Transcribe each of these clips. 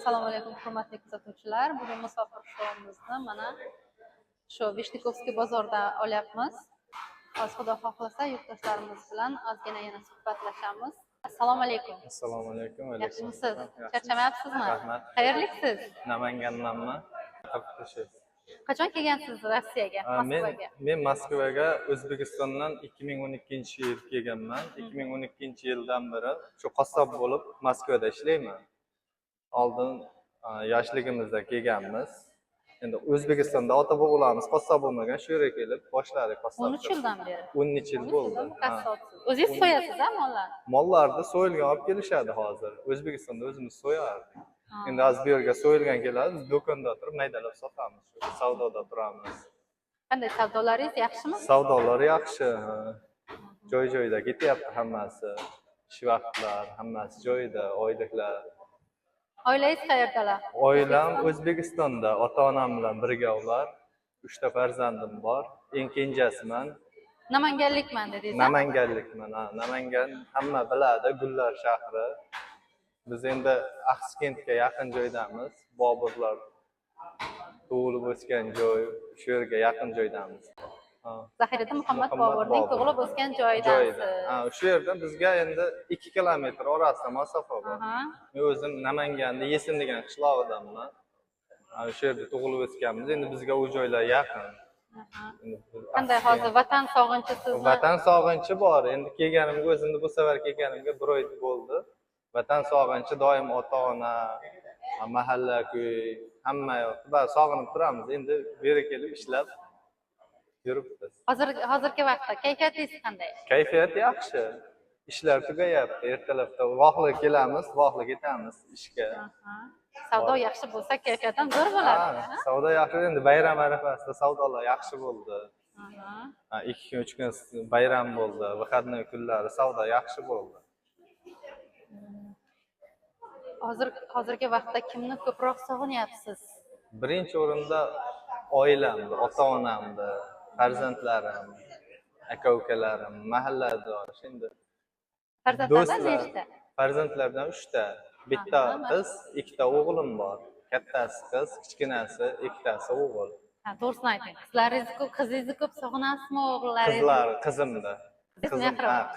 Assalomu alaykum hurmatli kuzatuvchilar. Bugun musofir shouimizni mana shu Vishnikovskiy bozorda olyapmiz. Hozir Xudo xohlasa yurtdoshlarimiz bilan ozgina yana suhbatlashamiz. Assalomu alaykum. Assalomu alaykum. Yaxshimisiz? Charchamayapsizmi? Rahmat. Qayerliksiz? Namangandanman. Qachon kelgansiz Rossiyaga, Moskvaga? Men Moskvaga O'zbekistondan 2012-yil kelganman. 2012-yildan beri shu qassob bo'lib Moskvada ishlayman. Oldin yoshligimizda kelganmiz. Endi O'zbekistonda ota-bobolarimiz qassob bo'lmagan, shu yerga kelib boshladik qassobni. 13 yildan beri. 13 yil bo'ldi. Qassobsiz. O'zingiz so'yasiz-a mollarni? Mollarni so'yilgan olib kelishadi hozir. O'zbekistonda o'zimiz so'yardik. Endi hozir bu yerga so'yilgan keladi, biz do'konda turib maydalab sotamiz. Savdoda turamiz. Qanday savdolaringiz yaxshimi? Savdolar yaxshi. Joy-joyida ketyapti hammasi. Ish vaqtlar, hammasi joyida, oyliklar. Oilangiz qayerdalar? Oilam O'zbekistonda, ota-onam bilan birga ular. 3 ta farzandim bor. Eng kenjasiman. Namanganlikman dedingiz. Namanganlikman. Namangan hamma biladi, Gullar shahri. Biz endi Axsikentga yaqin joydamiz. Boburlar tug'ilib o'sgan joy, shu yerga yaqin joydamiz. Zahiriddin Muhammad Boburning tug'ilib o'sgan joyidasiz. Shu yerdan bizga endi 2 kilometr orasida masofa bor. Men o'zim Namanganda Yesin degan qishlog'idanman. Shu yerda tug'ilib o'sganmiz. Endi bizga u joylar yaqin. Qanday hozir vatan sog'inchisizmi? Vatan sog'inchi bor. Endi kelganimga o'zimni bu safar kelganimga 1 oy bo'ldi. Vatan sog'inchi doim ota-ona, mahalla-ko'y, hamma yoqda sog'inib turamiz. Endi bu yerga kelib ishlab yuribmiz. Hozirgi vaqtda kayfiyatingiz qanday? Kayfiyat yaxshi. Ishlar tugayapti. Ertalabda voqli kelamiz, voqli ketamiz ishga. Savdo yaxshi bo'lsa kayfiyat ham zo'r bo'ladi. Savdo yaxshi. Endi bayram arafasida savdolar yaxshi bo'ldi. 2 kun 3 kun bayram bo'ldi. Выходной kunlari savdo yaxshi bo'ldi. Hozirgi vaqtda kimni ko'proq sog'inyapsiz? Birinchi o'rinda oilamni, ota-onamni, farzandlarim, aka-ukalarim, mahalladosh, endi Farzandlardan nechta? Farzandlardan 3 ta. Bitta qiz, 2 ta o'g'lim bor. Kattasi qiz, kichkinasi 2 tasi o'g'il. To'g'risini ayting. Qizlaringizni ko'p, qizingizni ko'p sog'inasizmi, o'g'illaringizni? Qizlar, qizimda.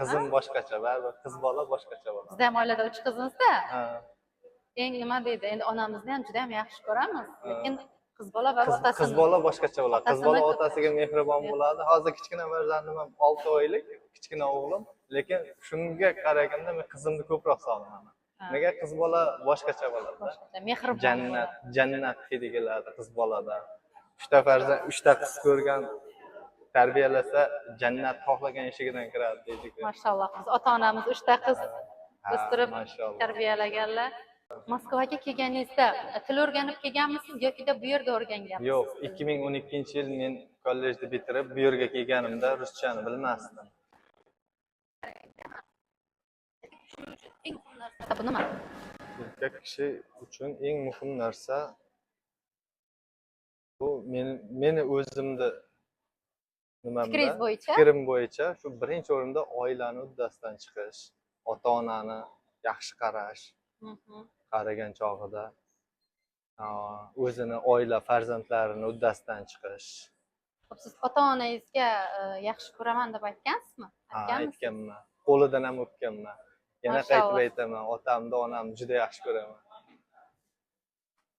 Qizim boshqacha, baribir qiz bola boshqacha bo'ladi. Bizda ham oilada 3 qizimizda. Eng nima deydi? Endi onamizni ham juda ham yaxshi ko'ramiz, lekin qiz bola va otasi. Qiz bola boshqacha bo'ladi. Qiz bola otasiga mehribon bo'ladi. Hozir kichkina farzandim ham 6 oylik, kichkina o'g'lim, lekin shunga qaraganda men qizimni ko'proq sog'inaman. Nega? Qiz bola boshqacha bo'ladi. Mehribon. Jannat hidi keladi qiz bolada. 3 ta farzand, 3 ta qiz ko'rgan, tarbiyalasa jannat xohlagan eshigidan kiradi deydi-ku. Mashalloh. Ota-onamiz 3 ta qiz o'stirib tarbiyalaganlar. Moskvaga kelganingizda til o'rganib kelganmisiz yoki bu yerda o'rganganmisiz? Yo'q, 2012-yil men kollejni bitirib bu yerga kelganimda ruschani bilmasdim. Eng muhim narsa bu nima? Erkak kishi uchun eng muhim narsa bu meni o'zimni fikrim bo'yicha shu birinchi o'rinda oilani uddasidan chiqish, ota-onani yaxshi qarash. Qaragan chog'ida o'zini oila farzandlarini uddasidan chiqish. Siz ota-onangizga yaxshi ko'raman deb aytgansizmi? Aytganman. Qo'lidan ham o'pganman. Yana qaytib aytaman, otamni, onamni juda yaxshi ko'raman.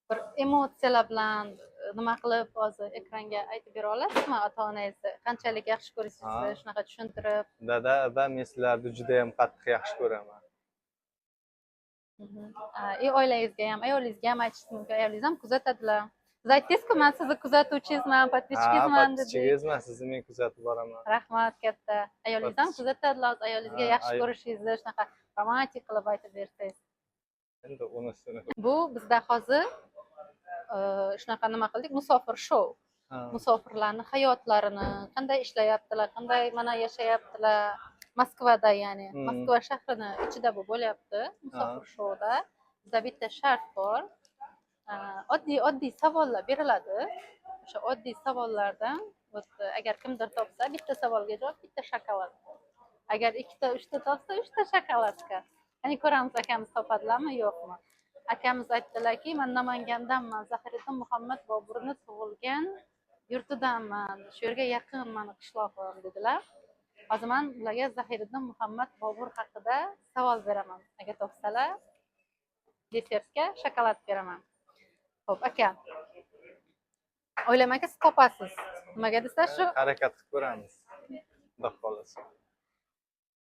Bir emotsiyalar bilan nima qilib hozir ekranga aytib bera olasizmi ota-onangizni? Qanchalik yaxshi ko'rasiz, shunaqa tushuntirib. Dada va men sizlarni juda ham qattiq yaxshi ko'raman. Oilangizga ham, ayolingizga ham aytishingiz mumkin. Ayolingiz ham kuzatadilar. Siz aytdingiz-ku, men sizni kuzatuvchingizman, podpischkangizman dedi. Podpischkangizman, sizni men kuzatib boraman. Rahmat katta. Ayolingiz ham kuzatadilar. Ayolingizga yaxshi ko'rishingizni shunaqa romantik qilib aytib bersangiz. Endi unisini. Bu bizda hozir shunaqa nima qildik? Musofir shou. Musofirlarning hayotlarini, qanday ishlayaptilar, qanday mana yashayaptilar. Moskvada, ya'ni Moskva shahrini ichida bu bo'lyapti. Musofir shouda bizda bitta shart bor. Oddiy savollar beriladi. O'sha oddiy savollardan agar kimdir topsa, bitta savolga javob, bitta shokolad. Agar 2 ta, 3 ta topsa, 3 ta shokoladka. Ya'ni ko'ramiz akamiz topadilarmi, yo'qmi? akamiz aytdilarki, men Namangandanman, Zahiriddin Muhammad Boburni tug'ilgan yurtidanman, shu yerga yaqin mani qishlog'im dedilar. Hozir men ularga Zahiriddin Muhammad Bobur haqida savol beraman. Agar topsalar, desertga shokolad beraman. Xo'p, aka. O'ylaymanki, siz topasiz. Nimaga desa shu harakat qilib ko'ramiz. Xudo xohlasa.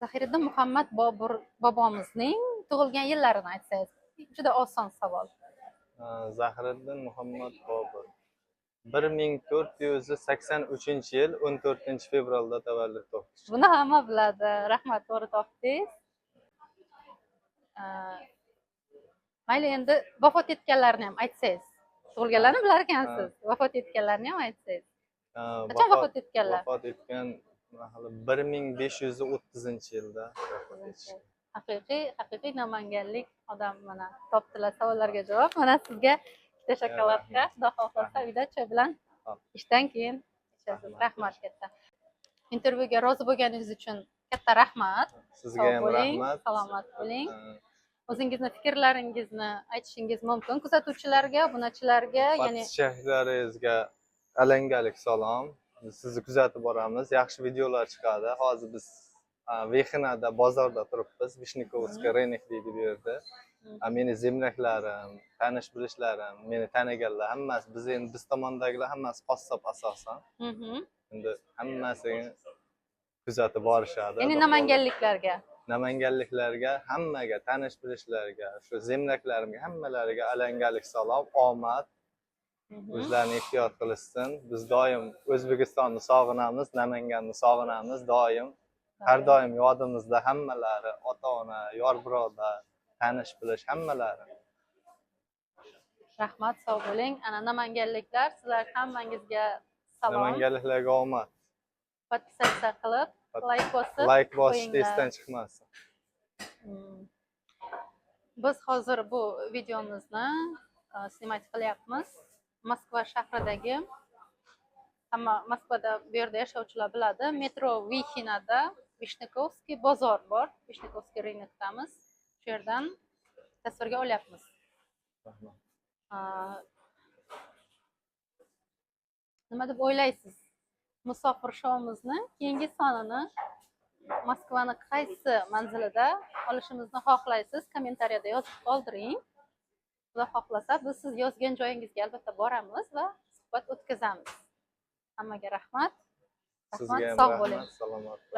Zahiriddin Muhammad Bobur bobomizning tug'ilgan yillarini aytsangiz. Juda oson savol. Zahiriddin Muhammad Bobur 1483-yil 14-fevralda tavallud topdi. Buni hamma biladi. Rahmat, to'g'ri topdingiz. Mayli, endi vafot etganlarni ham aytsangiz. Tug'ilganlarni bilar ekansiz. Vafot etganlarni ham aytsangiz. Qachon vafot etganlar? Vafot etgan 1530-yilda vafot etgan. Haqiqiy namanganlik odam mana topdilar savollarga javob. Mana sizga ikkita shokoladka, xudo xohlasa uyda choy bilan ishdan keyin ichasiz. Rahmat katta. Intervyuga rozi bo'lganingiz uchun katta rahmat. Sizga ham rahmat. Salomat bo'ling. O'zingizni fikrlaringizni aytishingiz mumkin kuzatuvchilarga, obunachilarga, ya'ni podpischiklaringizga alangalik salom. Biz sizni kuzatib boramiz. Yaxshi videolar chiqadi. Hozir biz Vexinada bozorda turibmiz. Vishnikovskiy rынок deydi bu yerda. Meni zemlaklarim, tanish bilishlarim, meni taniganlar hammasi biz tomondagilar hammasi qassob asosan. Endi hammasini kuzatib borishadi. Ya'ni namanganliklarga, hammaga, tanish bilishlarga, shu zemlaklarimga hammalariga alangalik salom, omad. O'zlarini ehtiyot qilishsin. Biz doim O'zbekistonni sog'inamiz, Namanganni sog'inamiz doim. Har doim yodimizda hammalari, ota-ona, yor birodar, tanish bilish hammalari. Rahmat, sog' bo'ling. Ana namanganliklar, sizlar hammangizga salom. Namanganliklarga omad. Podpisatsiya qilib, like bosishda esdan chiqmasin. Biz hozir bu videomizni snimat qilyapmiz. Moskva shahridagi, hamma Moskvada bu yerda yashovchilar biladi, metro Vixinada Vishnikovskiy bozor bor. Vishnikovskiy rынокdamiz. Shu yerdan tasvirga olyapmiz. Nima deb o'ylaysiz? Musofir shouimizni keyingi sonini Moskvani qaysi manzilida olishimizni xohlaysiz? Kommentariyada yozib qoldiring. Xudo xohlasa, biz siz yozgan joyingizga albatta boramiz va suhbat o'tkazamiz. Hammaga rahmat. Sizga ham sog' bo'ling. rahmat, salomat bo'ling.